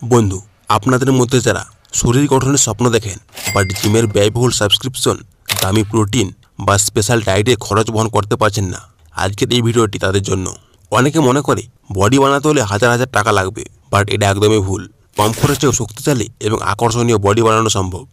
বন্ধু, আপনাদের মধ্যে যারা শরীর গঠনের স্বপ্ন দেখেন বাট জিমের ব্যয়বহুল সাবস্ক্রিপশন, দামি প্রোটিন বা স্পেশাল ডায়েটে খরচ বহন করতে পারছেন না, আজকের এই ভিডিওটি তাদের জন্য। অনেকে মনে করে বডি বানাতে হলে হাজার হাজার টাকা লাগবে, বাট এটা একদমই ভুল। কম খরচেও শক্তিশালী এবং আকর্ষণীয় বডি বানানো সম্ভব।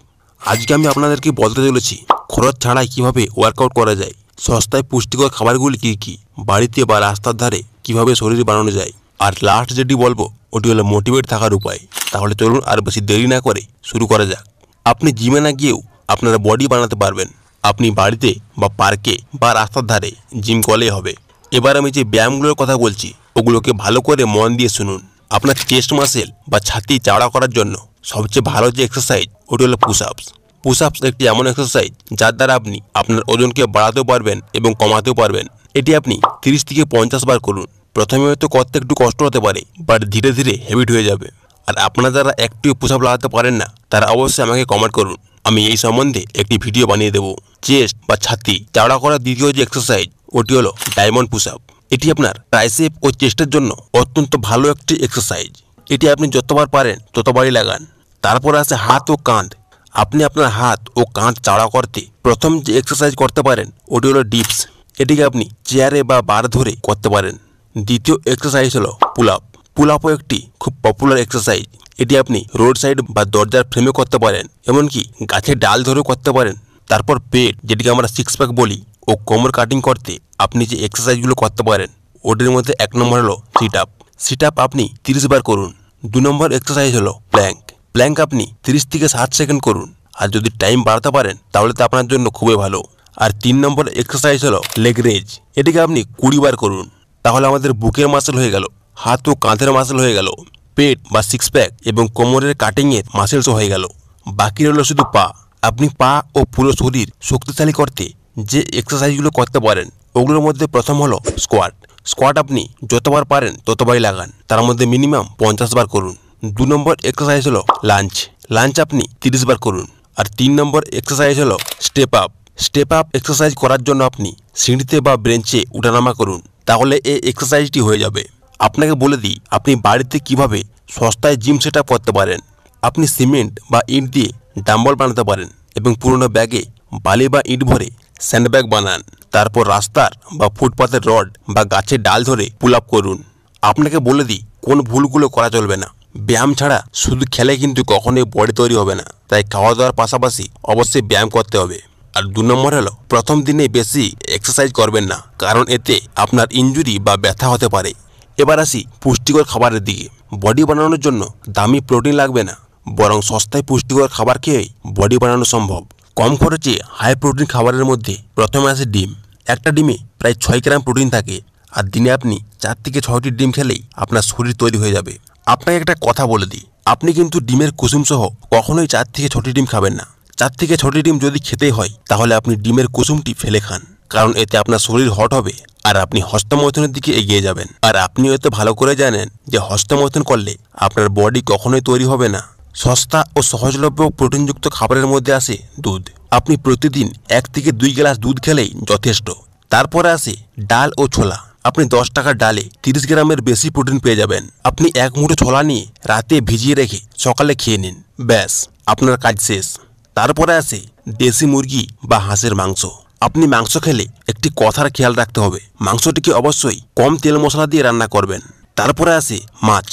আজকে আমি আপনাদেরকে বলতে চলেছি খরচ ছাড়াই কিভাবে ওয়ার্কআউট করা যায়, সস্তায় পুষ্টিকর খাবারগুলি কী কী, বাড়িতে বা রাস্তার ধারে কিভাবে শরীর বানানো যায়, আর লাস্ট যেটি বলবো ওটি হলো মোটিভেট থাকার উপায়। তাহলে চলুন আর বেশি দেরি না করে শুরু করা যাক। আপনি জিমে না গিয়েও আপনারা বডি বানাতে পারবেন। আপনি বাড়িতে বা পার্কে বা রাস্তার ধারে জিম করলেই হবে। এবার আমি যে ব্যায়ামগুলোর কথা বলছি ওগুলোকে ভালো করে মন দিয়ে শুনুন। আপনার চেস্ট মাসেল বা ছাতি চওড়া করার জন্য সবচেয়ে ভালো যে এক্সারসাইজ ওটি হলো পুশ আপস। পুশ আপস একটি এমন এক্সারসাইজ যার দ্বারা আপনি আপনার ওজনকে বাড়াতেও পারবেন এবং কমাতেও পারবেন। এটি আপনি 30 থেকে 50 বার করুন। প্রথমে হয়তো করতে একটু কষ্ট হতে পারে, বাট ধীরে ধীরে হ্যাবিট হয়ে যাবে। আর আপনারা যারা একটু পুশ আপ লাগাতে পারেন না তারা অবশ্যই আমাকে কমেন্ট করুন, আমি এই সম্বন্ধে একটি ভিডিও বানিয়ে দেবো। চেস্ট বা ছাতি চওড়া করার দ্বিতীয় যে এক্সারসাইজ ওটি হলো ডায়মন্ড পুশ আপ। এটি আপনার ট্রাইসেপ ও চেস্টের জন্য অত্যন্ত ভালো একটি এক্সারসাইজ। এটি আপনি যতবার পারেন ততবারই লাগান। তারপর আছে হাত ও কাঁধ। আপনি আপনার হাত ও কাঁধ চওড়া করতে প্রথম যে এক্সারসাইজ করতে পারেন ওটি হলো ডিপস। এটিকে আপনি চেয়ারে বা বার ধরে করতে পারেন। দ্বিতীয় এক্সারসাইজ হলো পুল আপ। পুল আপও একটি খুব পপুলার এক্সারসাইজ। এটি আপনি রোড সাইড বা দরজার ফ্রেমে করতে পারেন, এমনকি গাছের ডাল ধরেও করতে পারেন। তারপর পেট, যেটিকে আমরা সিক্স প্যাক বলি, ও কোমর কাটিং করতে আপনি যে এক্সারসাইজগুলো করতে পারেন ওটির মধ্যে 1 নম্বর হলো সিট আপ। সিট আপ আপনি 30 বার করুন। 2 নম্বর এক্সারসাইজ হলো প্ল্যাঙ্ক। প্ল্যাঙ্ক আপনি 30 থেকে 60 সেকেন্ড করুন। আর যদি টাইম বাড়াতে পারেন তাহলে তো আপনার জন্য খুবই ভালো। আর 3 নম্বর এক্সারসাইজ হলো লেগ রেজ। এটিকে আপনি 20 বার করুন। তাহলে আমাদের বুকের মাসেল হয়ে গেল, হাত ও কাঁধের মাসেল হয়ে গেল, পেট বা সিক্স প্যাক এবং কোমরের কাটিংয়ের মাসেলসও হয়ে গেল। বাকি রইল শুধু পা। আপনি পা ও পুরো শরীর শক্তিশালী করতে যে এক্সারসাইজগুলো করতে পারেন ওগুলোর মধ্যে প্রথম হলো স্কোয়াট। স্কোয়াট আপনি যতবার পারেন ততবারই লাগান, তার মধ্যে মিনিমাম 50 বার করুন। 2 নম্বর এক্সারসাইজ হলো লাঞ্চ। লাঞ্চ আপনি 30 বার করুন। আর 3 নম্বর এক্সারসাইজ হলো step up. Step up exercise করার জন্য আপনি সিঁড়িতে বা বেঞ্চে উঠানামা করুন, তাহলে এই এক্সারসাইজটি হয়ে যাবে। আপনাকে বলে দিই আপনি বাড়িতে কিভাবে সস্তায় জিম সেট আপ করতে পারেন। আপনি সিমেন্ট বা ইট দিয়ে ডাম্বল বানাতে পারেন এবং পুরনো ব্যাগে বালি বা ইট ভরে স্যান্ডব্যাগ বানান। তারপর রাস্তার বা ফুটপাথের রড বা গাছের ডাল ধরে পুল আপ করুন। আপনাকে বলে দিই কোন ভুলগুলো করা চলবে না। ব্যায়াম ছাড়া শুধু খেলে কিন্তু কখনোই বডি তৈরি হবে না, তাই খাওয়া দাওয়ার পাশাপাশি অবশ্যই ব্যায়াম করতে হবে। আর 2 নম্বর হলো প্রথম দিনে বেশি এক্সারসাইজ করবেন না, কারণ এতে আপনার ইনজুরি বা ব্যথা হতে পারে। এবার আসি পুষ্টিকর খাবারের দিকে। বডি বানানোর জন্য দামি প্রোটিন লাগবে না, বরং সস্তায় পুষ্টিকর খাবার খেয়েই বডি বানানো সম্ভব। কম খরচে হাই প্রোটিন খাবারের মধ্যে প্রথমে আছে ডিম। একটা ডিমে প্রায় 6 গ্রাম প্রোটিন থাকে, আর দিনে আপনি 4 থেকে 6টি ডিম খেলেই আপনার শরীর তৈরি হয়ে যাবে। আপনাকে একটা কথা বলে দিই, আপনি কিন্তু ডিমের কুসুম সহ কখনোই 4 থেকে 6টি ডিম খাবেন না। 4 থেকে 6টি ডিম যদি খেতেই হয় তাহলে আপনি ডিমের কুসুমটি ফেলে খান, কারণ এতে আপনার শরীর হট হবে আর আপনি হস্তমৈথুনের দিকে এগিয়ে যাবেন। আর আপনি হয়তো ভালো করে জানেন যে হস্তমৈথুন করলে আপনার বডি কখনোই তৈরি হবে না। সস্তা ও সহজলভ্য প্রোটিনযুক্ত খাবারের মধ্যে আসে দুধ। আপনি প্রতিদিন 1 থেকে 2 গ্লাস দুধ খেলেই যথেষ্ট। তারপরে আসে ডাল ও ছোলা। আপনি 10 টাকার ডালে 30 গ্রামের বেশি প্রোটিন পেয়ে যাবেন। আপনি 1 মুঠো ছোলা নিয়ে রাতে ভিজিয়ে রেখে সকালে খেয়ে নিন, ব্যাস আপনার কাজ শেষ। তারপরে আসে দেশি মুরগি বা হাঁসের মাংস। আপনি মাংস খেলে একটি কথার খেয়াল রাখতে হবে, মাংসটিকে অবশ্যই কম তেল মশলা দিয়ে রান্না করবেন। তারপরে আসে মাছ।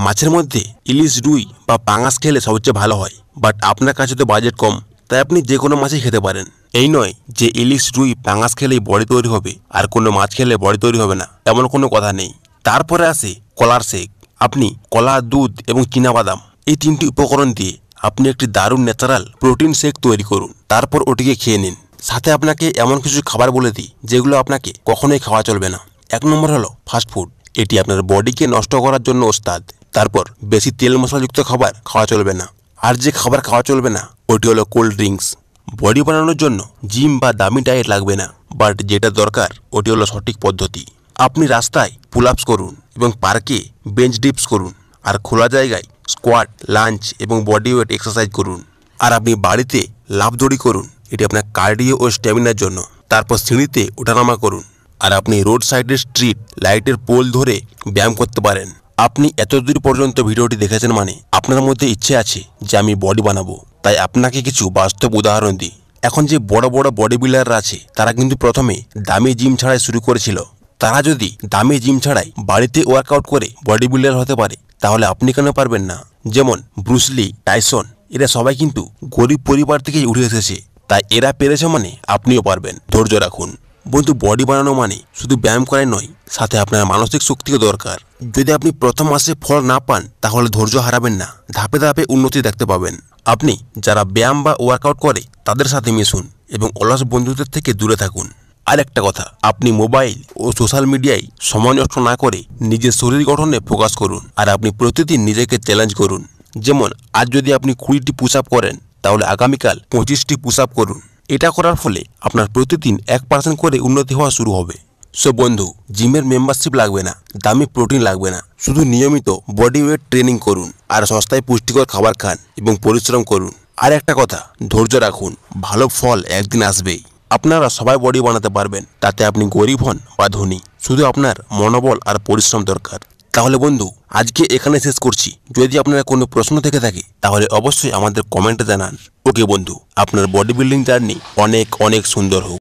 মাছের মধ্যে ইলিশ, রুই বা পাঙাশ খেলে সবচেয়ে ভালো হয়, বাট আপনার কাছে তো বাজেট কম, তাই আপনি যে কোনো মাছই খেতে পারেন। এই নয় যে ইলিশ, রুই, পাঙাশ খেলেই বডি তৈরি হবে আর কোনো মাছ খেলে বডি তৈরি হবে না, এমন কোনো কথা নেই। তারপরে আসে কলার শেক। আপনি কলা, দুধ এবং চীনাবাদাম এই 3টি উপকরণ দিয়ে আপনি একটি দারুণ ন্যাচারাল প্রোটিন শেক তৈরি করুন, তারপর ওটিকে খেয়ে নিন। সাথে আপনাকে এমন কিছু খাবার বলে দিই যেগুলো আপনাকে কখনোই খাওয়া চলবে না। 1 নম্বর হলো ফাস্ট ফুড। এটি আপনার বডিকে নষ্ট করার জন্য ওস্তাদ। তারপর বেশি তেল মশলাযুক্ত খাবার খাওয়া চলবে না। আর যে খাবার খাওয়া চলবে না ওটি হলো কোল্ড ড্রিঙ্কস। বডি বানানোর জন্য জিম বা দামি ডায়েট লাগবে না, বাট যেটা দরকার ওটি হলো সঠিক পদ্ধতি। আপনি রাস্তায় পুল আপস করুন এবং পার্কে বেঞ্চ ডিপস করুন, আর খোলা জায়গায় স্কোয়াট, লাঞ্চ এবং বডি ওয়েট এক্সারসাইজ করুন। আর আপনি বাড়িতে লাফ দড়ি করুন, এটি আপনার কার্ডিও ও স্ট্যামিনার জন্য। তারপর সিঁড়িতে ওঠানামা করুন। আর আপনি রোড সাইডের স্ট্রিট লাইটের পোল ধরে ব্যায়াম করতে পারেন। আপনি এতদূর পর্যন্ত ভিডিওটি দেখেছেন মানে আপনার মধ্যে ইচ্ছে আছে যে আমি বডি বানাবো। তাই আপনাকে কিছু বাস্তব উদাহরণ দিই। এখন যে বড় বড় বডি বিল্ডাররা আছে তারা কিন্তু প্রথমে দামি জিম ছাড়াই শুরু করেছিল। তারা যদি দামি জিম ছাড়াই বাড়িতে ওয়ার্কআউট করে বডি বিল্ডার হতে পারে তাহলে আপনি কেন পারবেন না? যেমন ব্রুসলি, টাইসন, এরা সবাই কিন্তু গরিব পরিবার থেকেই উঠে এসেছে। তাই এরা পেরেছে মানে আপনিও পারবেন। ধৈর্য রাখুন বন্ধু। বডি বানানো মানে শুধু ব্যায়াম করাই নয়, সাথে আপনার মানসিক শক্তিও দরকার। যদি আপনি প্রথম মাসে ফল না পান তাহলে ধৈর্য হারাবেন না, ধাপে ধাপে উন্নতি দেখতে পাবেন। আপনি যারা ব্যায়াম বা ওয়ার্কআউট করে তাদের সাথে মিশুন এবং অলস বন্ধুদের থেকে দূরে থাকুন। আর একটা কথা, আপনি মোবাইল ও সোশ্যাল মিডিয়ায় সময় নষ্ট না করে নিজের শরীর গঠনে ফোকাস করুন। আর আপনি প্রতিদিন নিজেকে চ্যালেঞ্জ করুন। যেমন আজ যদি আপনি 20টি পুশ আপ করেন তাহলে আগামীকাল 25টি পুশ আপ করুন। এটা করার ফলে আপনার প্রতিদিন 1% করে উন্নতি হওয়া শুরু হবে। সো বন্ধু, জিমের মেম্বারশিপ লাগবে না, দামি প্রোটিন লাগবে না, শুধু নিয়মিত বডি ওয়েট ট্রেনিং করুন আর সস্তায় পুষ্টিকর খাবার খান এবং পরিশ্রম করুন। আর একটা কথা, ধৈর্য রাখুন, ভালো ফল একদিন আসবেই। আপনারা সবাই বডি বানাতে পারবেন, তাতে আপনি গরিব হন বা ধনী, শুধু আপনার মনোবল আর পরিশ্রম দরকার। তাহলে বন্ধু, আজকে এখানে শেষ করছি। যদি আপনার কোনো প্রশ্ন থেকে থাকে তাহলে অবশ্যই আমাদের কমেন্টে জানান। ওকে বন্ধু, আপনার বডি বিল্ডিং জার্নি অনেক অনেক সুন্দর হোক।